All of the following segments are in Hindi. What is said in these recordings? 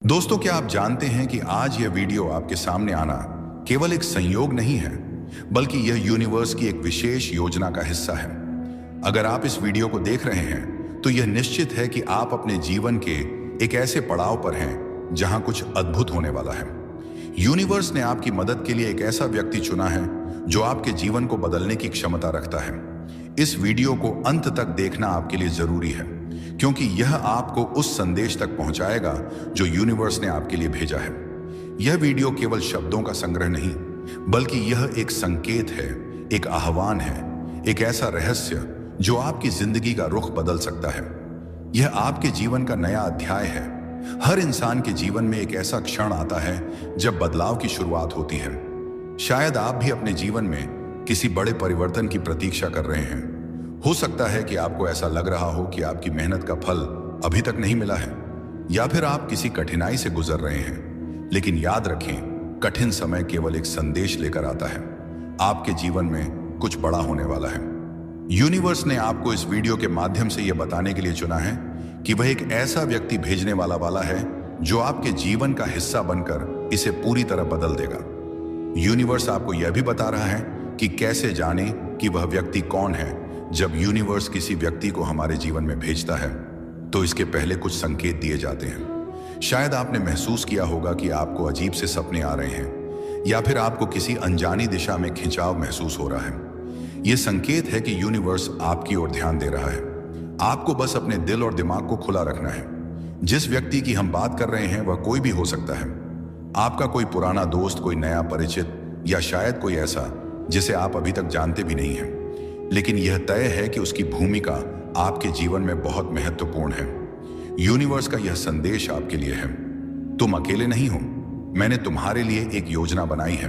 दोस्तों, क्या आप जानते हैं कि आज यह वीडियो आपके सामने आना केवल एक संयोग नहीं है, बल्कि यह यूनिवर्स की एक विशेष योजना का हिस्सा है। अगर आप इस वीडियो को देख रहे हैं, तो यह निश्चित है कि आप अपने जीवन के एक ऐसे पड़ाव पर हैं जहां कुछ अद्भुत होने वाला है। यूनिवर्स ने आपकी मदद के लिए एक ऐसा व्यक्ति चुना है जो आपके जीवन को बदलने की क्षमता रखता है। इस वीडियो को अंत तक देखना आपके लिए जरूरी है, क्योंकि यह आपको उस संदेश तक पहुंचाएगा जो यूनिवर्स ने आपके लिए भेजा है। यह वीडियो केवल शब्दों का संग्रह नहीं, बल्कि यह एक संकेत है, एक आह्वान है, एक ऐसा रहस्य जो आपकी जिंदगी का रुख बदल सकता है। यह आपके जीवन का नया अध्याय है। हर इंसान के जीवन में एक ऐसा क्षण आता है जब बदलाव की शुरुआत होती है। शायद आप भी अपने जीवन में किसी बड़े परिवर्तन की प्रतीक्षा कर रहे हैं। हो सकता है कि आपको ऐसा लग रहा हो कि आपकी मेहनत का फल अभी तक नहीं मिला है, या फिर आप किसी कठिनाई से गुजर रहे हैं। लेकिन याद रखें, कठिन समय केवल एक संदेश लेकर आता है। आपके जीवन में कुछ बड़ा होने वाला है। यूनिवर्स ने आपको इस वीडियो के माध्यम से यह बताने के लिए चुना है कि वह एक ऐसा व्यक्ति भेजने वाला है जो आपके जीवन का हिस्सा बनकर इसे पूरी तरह बदल देगा। यूनिवर्स आपको यह भी बता रहा है कि कैसे जाने कि वह व्यक्ति कौन है। जब यूनिवर्स किसी व्यक्ति को हमारे जीवन में भेजता है, तो इसके पहले कुछ संकेत दिए जाते हैं। शायद आपने महसूस किया होगा कि आपको अजीब से सपने आ रहे हैं, या फिर आपको किसी अनजानी दिशा में खिंचाव महसूस हो रहा है। यह संकेत है कि यूनिवर्स आपकी ओर ध्यान दे रहा है। आपको बस अपने दिल और दिमाग को खुला रखना है। जिस व्यक्ति की हम बात कर रहे हैं वह कोई भी हो सकता है। आपका कोई पुराना दोस्त, कोई नया परिचित, या शायद कोई ऐसा जिसे आप अभी तक जानते भी नहीं हैं। लेकिन यह तय है कि उसकी भूमिका आपके जीवन में बहुत महत्वपूर्ण है। यूनिवर्स का यह संदेश आपके लिए है, तुम अकेले नहीं हो। मैंने तुम्हारे लिए एक योजना बनाई है।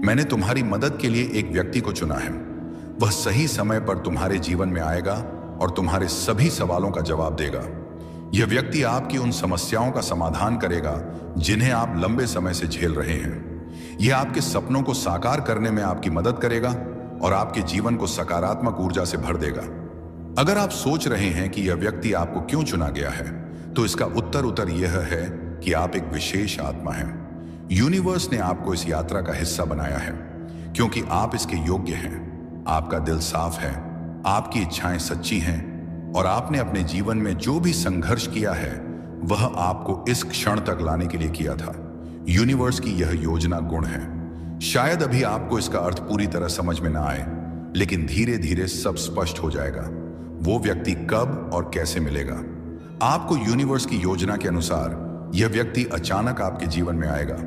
मैंने तुम्हारी मदद के लिए एक व्यक्ति को चुना है। वह सही समय पर तुम्हारे जीवन में आएगा और तुम्हारे सभी सवालों का जवाब देगा। यह व्यक्ति आपकी उन समस्याओं का समाधान करेगा जिन्हें आप लंबे समय से झेल रहे हैं। यह आपके सपनों को साकार करने में आपकी मदद करेगा और आपके जीवन को सकारात्मक ऊर्जा से भर देगा। अगर आप सोच रहे हैं कि यह व्यक्ति आपको क्यों चुना गया है, तो इसका उत्तर यह है कि आप एक विशेष आत्मा हैं। यूनिवर्स ने आपको इस यात्रा का हिस्सा बनाया है क्योंकि आप इसके योग्य हैं। आपका दिल साफ है, आपकी इच्छाएं सच्ची हैं, और आपने अपने जीवन में जो भी संघर्ष किया है वह आपको इस क्षण तक लाने के लिए किया था। यूनिवर्स की यह योजना गुण है। शायद अभी आपको इसका अर्थ पूरी तरह समझ में ना आए, लेकिन धीरे धीरे सब स्पष्ट हो जाएगा। वो व्यक्ति कब और कैसे मिलेगा। आपको यूनिवर्स की योजना के अनुसार यह व्यक्ति अचानक आपके जीवन में आएगा।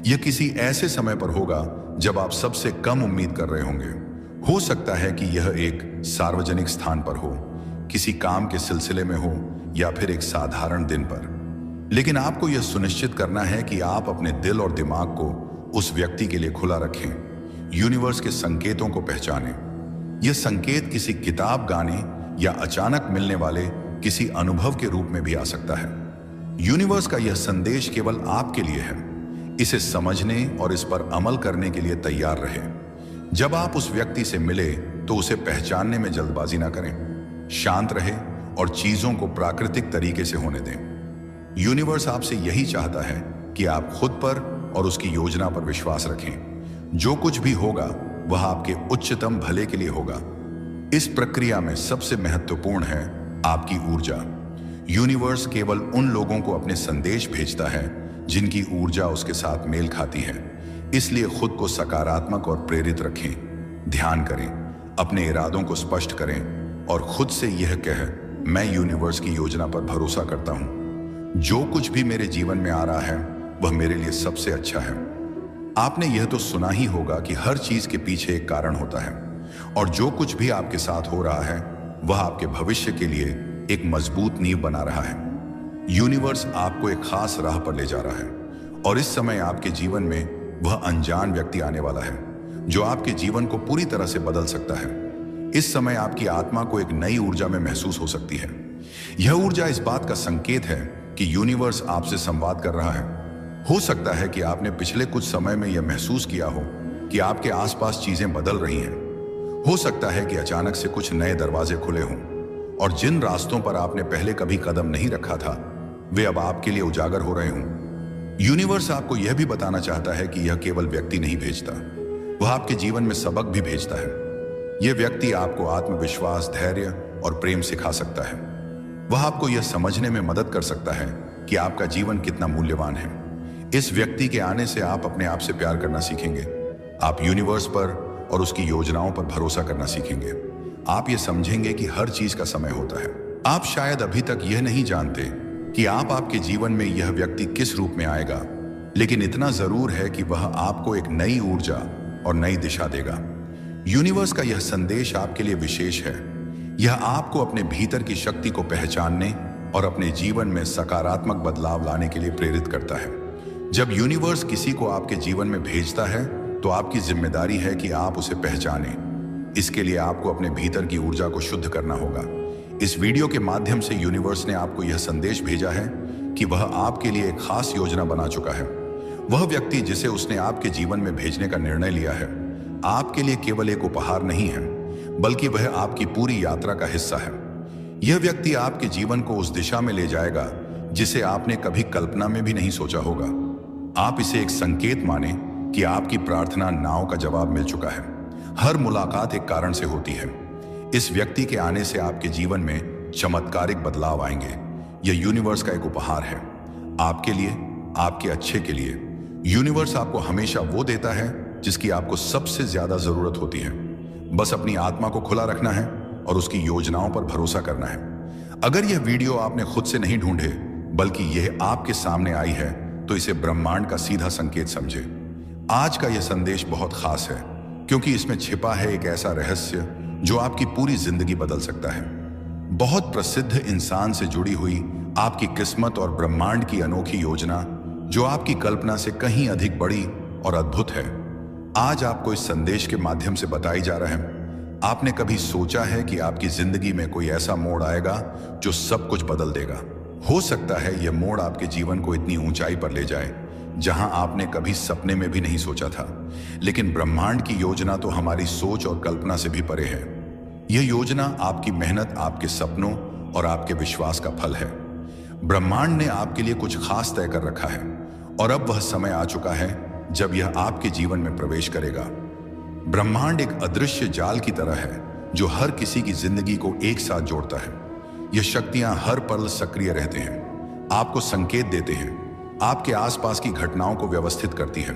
यह किसी ऐसे समय पर होगा जब आप सबसे कम उम्मीद कर रहे होंगे। हो सकता है कि यह एक सार्वजनिक स्थान पर हो, किसी काम के सिलसिले में हो, या फिर एक साधारण दिन पर। लेकिन आपको यह सुनिश्चित करना है कि आप अपने दिल और दिमाग को उस व्यक्ति के लिए खुला रखें। यूनिवर्स के संकेतों को पहचानें। यह संकेत किसी किताब, गाने, या अचानक मिलने वाले किसी अनुभव के रूप में भी आ सकता है। यूनिवर्स का यह संदेश केवल आपके लिए है। इसे समझने और इस पर अमल करने के लिए तैयार रहें। जब आप उस व्यक्ति से मिले, तो उसे पहचानने में जल्दबाजी ना करें। शांत रहे और चीजों को प्राकृतिक तरीके से होने दें। यूनिवर्स आपसे यही चाहता है कि आप खुद पर और उसकी योजना पर विश्वास रखें। जो कुछ भी होगा वह आपके उच्चतम भले के लिए होगा। इस प्रक्रिया में सबसे महत्वपूर्ण है आपकी ऊर्जा। यूनिवर्स केवल उन लोगों को अपने संदेश भेजता है जिनकी ऊर्जा उसके साथ मेल खाती है। इसलिए खुद को सकारात्मक और प्रेरित रखें। ध्यान करें, अपने इरादों को स्पष्ट करें, और खुद से यह कहें, मैं यूनिवर्स की योजना पर भरोसा करता हूं। जो कुछ भी मेरे जीवन में आ रहा है वह मेरे लिए सबसे अच्छा है। आपने यह तो सुना ही होगा कि हर चीज के पीछे एक कारण होता है, और जो कुछ भी आपके साथ हो रहा है वह आपके भविष्य के लिए एक मजबूत नींव बना रहा है। यूनिवर्स आपको एक खास राह पर ले जा रहा है, और इस समय आपके जीवन में वह अनजान व्यक्ति आने वाला है जो आपके जीवन को पूरी तरह से बदल सकता है। इस समय आपकी आत्मा को एक नई ऊर्जा में महसूस हो सकती है। यह ऊर्जा इस बात का संकेत है कि यूनिवर्स आपसे संवाद कर रहा है। हो सकता है कि आपने पिछले कुछ समय में यह महसूस किया हो कि आपके आसपास चीजें बदल रही हैं। हो सकता है कि अचानक से कुछ नए दरवाजे खुले हों, और जिन रास्तों पर आपने पहले कभी कदम नहीं रखा था वे अब आपके लिए उजागर हो रहे हों। यूनिवर्स आपको यह भी बताना चाहता है कि यह केवल व्यक्ति नहीं भेजता, वह आपके जीवन में सबक भी भेजता है। यह व्यक्ति आपको आत्मविश्वास, धैर्य और प्रेम सिखा सकता है। वह आपको यह समझने में मदद कर सकता है कि आपका जीवन कितना मूल्यवान है। इस व्यक्ति के आने से आप अपने आप से प्यार करना सीखेंगे। आप यूनिवर्स पर और उसकी योजनाओं पर भरोसा करना सीखेंगे। आप ये समझेंगे कि हर चीज का समय होता है। आप शायद अभी तक यह नहीं जानते कि आपके जीवन में यह व्यक्ति किस रूप में आएगा, लेकिन इतना जरूर है कि वह आपको एक नई ऊर्जा और नई दिशा देगा। यूनिवर्स का यह संदेश आपके लिए विशेष है। यह आपको अपने भीतर की शक्ति को पहचानने और अपने जीवन में सकारात्मक बदलाव लाने के लिए प्रेरित करता है। जब यूनिवर्स किसी को आपके जीवन में भेजता है तो आपकी जिम्मेदारी है कि आप उसे पहचानें। इसके लिए आपको अपने भीतर की ऊर्जा को शुद्ध करना होगा। इस वीडियो के माध्यम से यूनिवर्स ने आपको यह संदेश भेजा है कि वह आपके लिए एक खास योजना बना चुका है। वह व्यक्ति जिसे उसने आपके जीवन में भेजने का निर्णय लिया है, आपके लिए केवल एक उपहार नहीं है, बल्कि वह आपकी पूरी यात्रा का हिस्सा है। यह व्यक्ति आपके जीवन को उस दिशा में ले जाएगा जिसे आपने कभी कल्पना में भी नहीं सोचा होगा। आप इसे एक संकेत माने कि आपकी प्रार्थना नाव का जवाब मिल चुका है। हर मुलाकात एक कारण से होती है। इस व्यक्ति के आने से आपके जीवन में चमत्कारिक बदलाव आएंगे। यह यूनिवर्स का एक उपहार है, आपके लिए, आपके अच्छे के लिए। यूनिवर्स आपको हमेशा वो देता है जिसकी आपको सबसे ज्यादा जरूरत होती है। बस अपनी आत्मा को खुला रखना है और उसकी योजनाओं पर भरोसा करना है। अगर यह वीडियो आपने खुद से नहीं ढूंढे, बल्कि यह आपके सामने आई है, तो इसे ब्रह्मांड का सीधा संकेत समझे। आज का यह संदेश बहुत खास है, क्योंकि इसमें छिपा है एक ऐसा रहस्य जो आपकी पूरी जिंदगी बदल सकता है। बहुत प्रसिद्ध इंसान से जुड़ी हुई आपकी किस्मत और ब्रह्मांड की अनोखी योजना, जो आपकी कल्पना से कहीं अधिक बड़ी और अद्भुत है, आज आपको इस संदेश के माध्यम से बताई जा रहा है। आपने कभी सोचा है कि आपकी जिंदगी में कोई ऐसा मोड़ आएगा जो सब कुछ बदल देगा? हो सकता है यह मोड़ आपके जीवन को इतनी ऊंचाई पर ले जाए जहां आपने कभी सपने में भी नहीं सोचा था। लेकिन ब्रह्मांड की योजना तो हमारी सोच और कल्पना से भी परे है। यह योजना आपकी मेहनत, आपके सपनों और आपके विश्वास का फल है। ब्रह्मांड ने आपके लिए कुछ खास तय कर रखा है और अब वह समय आ चुका है जब यह आपके जीवन में प्रवेश करेगा। ब्रह्मांड एक अदृश्य जाल की तरह है जो हर किसी की जिंदगी को एक साथ जोड़ता है। यह शक्तियां हर पल सक्रिय रहते हैं, आपको संकेत देते हैं, आपके आसपास की घटनाओं को व्यवस्थित करती है।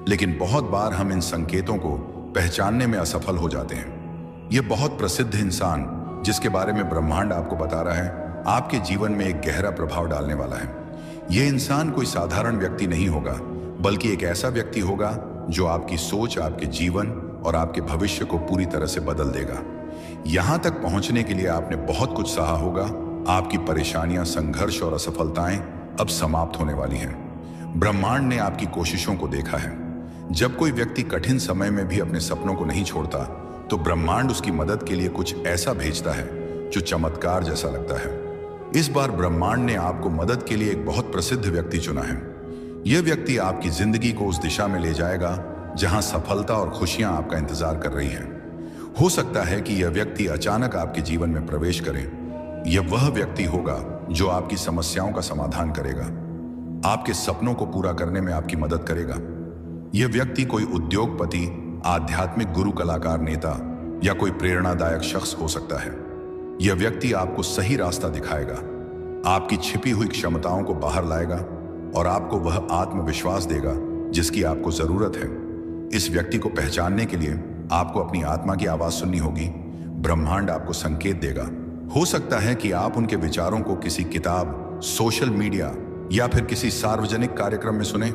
लेकिन बहुत बार हम इन संकेतों को पहचानने में असफल हो जाते हैं। यह बहुत प्रसिद्ध इंसान जिसके बारे में ब्रह्मांड आपको बता रहा है, आपके जीवन में एक गहरा प्रभाव डालने वाला है। यह इंसान कोई साधारण व्यक्ति नहीं होगा, बल्कि एक ऐसा व्यक्ति होगा जो आपकी सोच, आपके जीवन और आपके भविष्य को पूरी तरह से बदल देगा। यहां तक पहुंचने के लिए आपने बहुत कुछ सहा होगा। आपकी परेशानियां, संघर्ष और असफलताएं अब समाप्त होने वाली हैं। ब्रह्मांड ने आपकी कोशिशों को देखा है। जब कोई व्यक्ति कठिन समय में भी अपने सपनों को नहीं छोड़ता, तो ब्रह्मांड उसकी मदद के लिए कुछ ऐसा भेजता है जो चमत्कार जैसा लगता है। इस बार ब्रह्मांड ने आपको मदद के लिए एक बहुत प्रसिद्ध व्यक्ति चुना है। यह व्यक्ति आपकी जिंदगी को उस दिशा में ले जाएगा जहां सफलता और खुशियां आपका इंतजार कर रही हैं। हो सकता है कि यह व्यक्ति अचानक आपके जीवन में प्रवेश करे। यह वह व्यक्ति होगा जो आपकी समस्याओं का समाधान करेगा, आपके सपनों को पूरा करने में आपकी मदद करेगा। यह व्यक्ति कोई उद्योगपति, आध्यात्मिक गुरु, कलाकार, नेता या कोई प्रेरणादायक शख्स हो सकता है। यह व्यक्ति आपको सही रास्ता दिखाएगा, आपकी छिपी हुई क्षमताओं को बाहर लाएगा और आपको वह आत्मविश्वास देगा जिसकी आपको जरूरत है। इस व्यक्ति को पहचानने के लिए आपको अपनी आत्मा की आवाज सुननी होगी। ब्रह्मांड आपको संकेत देगा। हो सकता है कि आप उनके विचारों को किसी किताब, सोशल मीडिया या फिर किसी सार्वजनिक कार्यक्रम में सुने।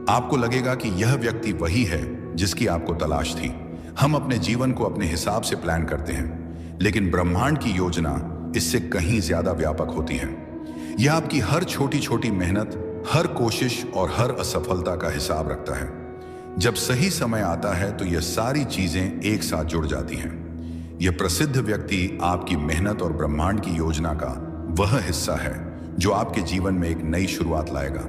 आपको लगेगा कि यह व्यक्ति वही है जिसकी आपको तलाश थी। हम अपने जीवन को अपने हिसाब से प्लान करते हैं, लेकिन ब्रह्मांड की योजना इससे कहीं ज्यादा व्यापक होती है। यह आपकी हर छोटी छोटी मेहनत, हर कोशिश और हर असफलता का हिसाब रखता है। जब सही समय आता है तो यह सारी चीजें एक साथ जुड़ जाती हैं। यह प्रसिद्ध व्यक्ति आपकी मेहनत और ब्रह्मांड की योजना का वह हिस्सा है जो आपके जीवन में एक नई शुरुआत लाएगा।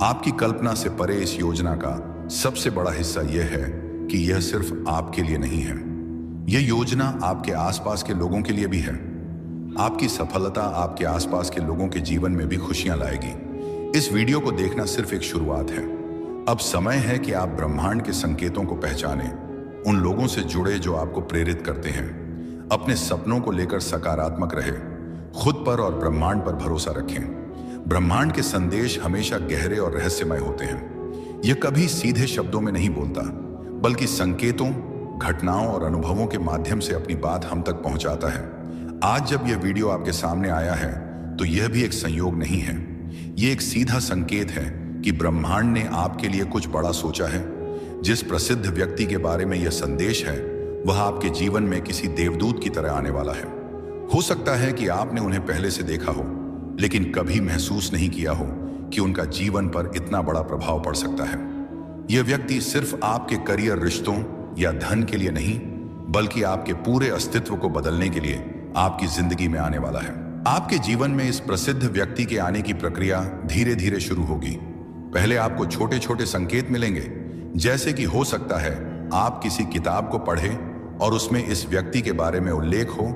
आपकी कल्पना से परे इस योजना का सबसे बड़ा हिस्सा यह है कि यह सिर्फ आपके लिए नहीं है, यह योजना आपके आसपास के लोगों के लिए भी है। आपकी सफलता आपके आसपास के लोगों के जीवन में भी खुशियां लाएगी। इस वीडियो को देखना सिर्फ एक शुरुआत है। अब समय है कि आप ब्रह्मांड के संकेतों को पहचानें, उन लोगों से जुड़े जो आपको प्रेरित करते हैं। अपने सपनों को लेकर सकारात्मक रहे, खुद पर और ब्रह्मांड पर भरोसा रखें। ब्रह्मांड के संदेश हमेशा गहरे और रहस्यमय होते हैं। यह कभी सीधे शब्दों में नहीं बोलता, बल्कि संकेतों, घटनाओं और अनुभवों के माध्यम से अपनी बात हम तक पहुंचाता है। आज जब यह वीडियो आपके सामने आया है तो यह भी एक संयोग नहीं है। यह एक सीधा संकेत है कि ब्रह्मांड ने आपके लिए कुछ बड़ा सोचा है। जिस प्रसिद्ध व्यक्ति के बारे में यह संदेश है वह आपके जीवन में किसी देवदूत की तरह आने वाला है। हो सकता है कि आपने उन्हें पहले से देखा हो, लेकिन कभी महसूस नहीं किया हो कि उनका जीवन पर इतना बड़ा प्रभाव पड़ सकता है। यह व्यक्ति सिर्फ आपके करियर, रिश्तों या धन के लिए नहीं, बल्कि आपके पूरे अस्तित्व को बदलने के लिए आपकी जिंदगी में आने वाला है। आपके जीवन में इस प्रसिद्ध व्यक्ति के आने की प्रक्रिया धीरे धीरे शुरू होगी। पहले आपको छोटे छोटे संकेत मिलेंगे, जैसे कि हो सकता है आप किसी किताब को पढ़ें और उसमें इस व्यक्ति के बारे में उल्लेख हो,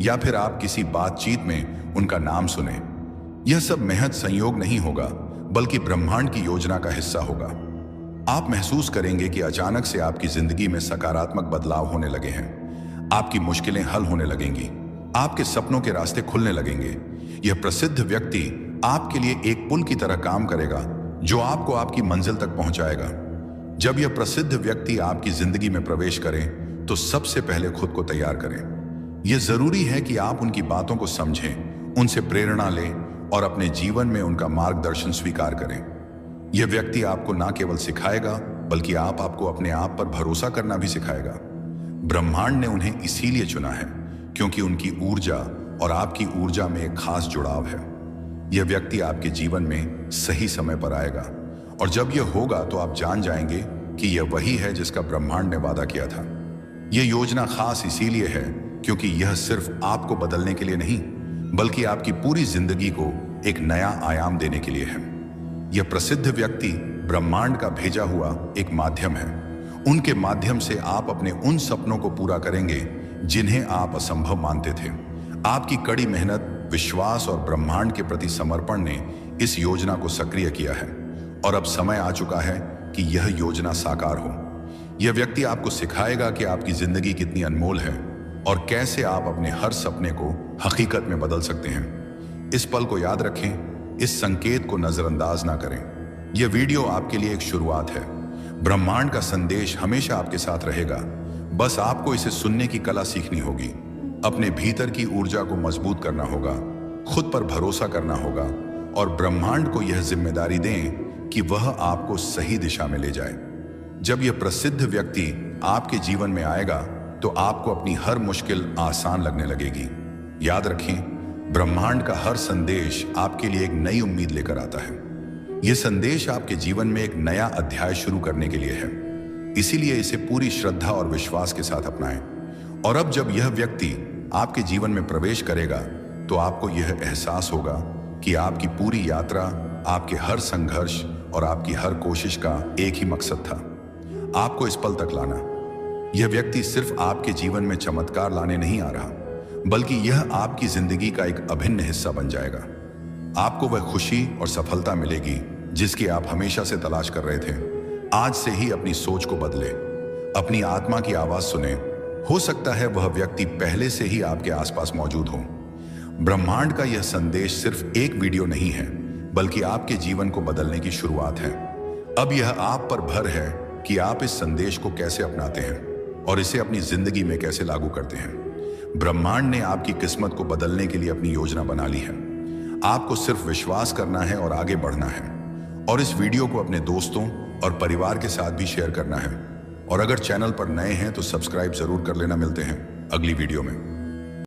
या फिर आप किसी बातचीत में उनका नाम सुने। यह सब महज संयोग नहीं होगा, बल्कि ब्रह्मांड की योजना का हिस्सा होगा। आप महसूस करेंगे कि अचानक से आपकी जिंदगी में सकारात्मक बदलाव होने लगे हैं। आपकी मुश्किलें हल होने लगेंगी, आपके सपनों के रास्ते खुलने लगेंगे। यह प्रसिद्ध व्यक्ति आपके लिए एक पुल की तरह काम करेगा, जो आपको आपकी मंजिल तक पहुंचाएगा। जब यह प्रसिद्ध व्यक्ति आपकी जिंदगी में प्रवेश करे तो सबसे पहले खुद को तैयार करें। यह जरूरी है कि आप उनकी बातों को समझें, उनसे प्रेरणा लें और अपने जीवन में उनका मार्गदर्शन स्वीकार करें। यह व्यक्ति आपको ना केवल सिखाएगा, बल्कि आपको अपने आप पर भरोसा करना भी सिखाएगा। ब्रह्मांड ने उन्हें इसीलिए चुना है क्योंकि उनकी ऊर्जा और आपकी ऊर्जा में एक खास जुड़ाव है। यह व्यक्ति आपके जीवन में सही समय पर आएगा, और जब यह होगा तो आप जान जाएंगे कि यह वही है जिसका ब्रह्मांड ने वादा किया था। यह योजना खास इसीलिए है क्योंकि यह सिर्फ आपको बदलने के लिए नहीं, बल्कि आपकी पूरी जिंदगी को एक नया आयाम देने के लिए है। यह प्रसिद्ध व्यक्ति ब्रह्मांड का भेजा हुआ एक माध्यम है। उनके माध्यम से आप अपने उन सपनों को पूरा करेंगे जिन्हें आप असंभव मानते थे। आपकी कड़ी मेहनत, विश्वास और ब्रह्मांड के प्रति समर्पण ने इस योजना को सक्रिय किया है, और अब समय आ चुका है कि यह योजना साकार हो। यह व्यक्ति आपको सिखाएगा कि आपकी जिंदगी कितनी अनमोल है और कैसे आप अपने हर सपने को हकीकत में बदल सकते हैं। इस पल को याद रखें, इस संकेत को नजरअंदाज ना करें। यह वीडियो आपके लिए एक शुरुआत है। ब्रह्मांड का संदेश हमेशा आपके साथ रहेगा, बस आपको इसे सुनने की कला सीखनी होगी। अपने भीतर की ऊर्जा को मजबूत करना होगा, खुद पर भरोसा करना होगा, और ब्रह्मांड को यह जिम्मेदारी दें कि वह आपको सही दिशा में ले जाए। जब यह प्रसिद्ध व्यक्ति आपके जीवन में आएगा तो आपको अपनी हर मुश्किल आसान लगने लगेगी। याद रखें, ब्रह्मांड का हर संदेश आपके लिए एक नई उम्मीद लेकर आता है। यह संदेश आपके जीवन में एक नया अध्याय शुरू करने के लिए है, इसीलिए इसे पूरी श्रद्धा और विश्वास के साथ अपनाएं। और अब जब यह व्यक्ति आपके जीवन में प्रवेश करेगा तो आपको यह एहसास होगा कि आपकी पूरी यात्रा, आपके हर संघर्ष और आपकी हर कोशिश का एक ही मकसद था, आपको इस पल तक लाना। यह व्यक्ति सिर्फ आपके जीवन में चमत्कार लाने नहीं आ रहा, बल्कि यह आपकी जिंदगी का एक अभिन्न हिस्सा बन जाएगा। आपको वह खुशी और सफलता मिलेगी जिसकी आप हमेशा से तलाश कर रहे थे। आज से ही अपनी सोच को बदले, अपनी आत्मा की आवाज सुने। हो सकता है वह व्यक्ति पहले से ही आपके आसपास मौजूद हो। ब्रह्मांड का यह संदेश सिर्फ एक वीडियो नहीं है, बल्कि आपके जीवन को बदलने की शुरुआत है। अब यह आप पर भर है कि आप इस संदेश को कैसे अपनाते हैं और इसे अपनी जिंदगी में कैसे लागू करते हैं। ब्रह्मांड ने आपकी किस्मत को बदलने के लिए अपनी योजना बना ली है। आपको सिर्फ विश्वास करना है और आगे बढ़ना है, और इस वीडियो को अपने दोस्तों और परिवार के साथ भी शेयर करना है। और अगर चैनल पर नए हैं तो सब्सक्राइब जरूर कर लेना। मिलते हैं अगली वीडियो में।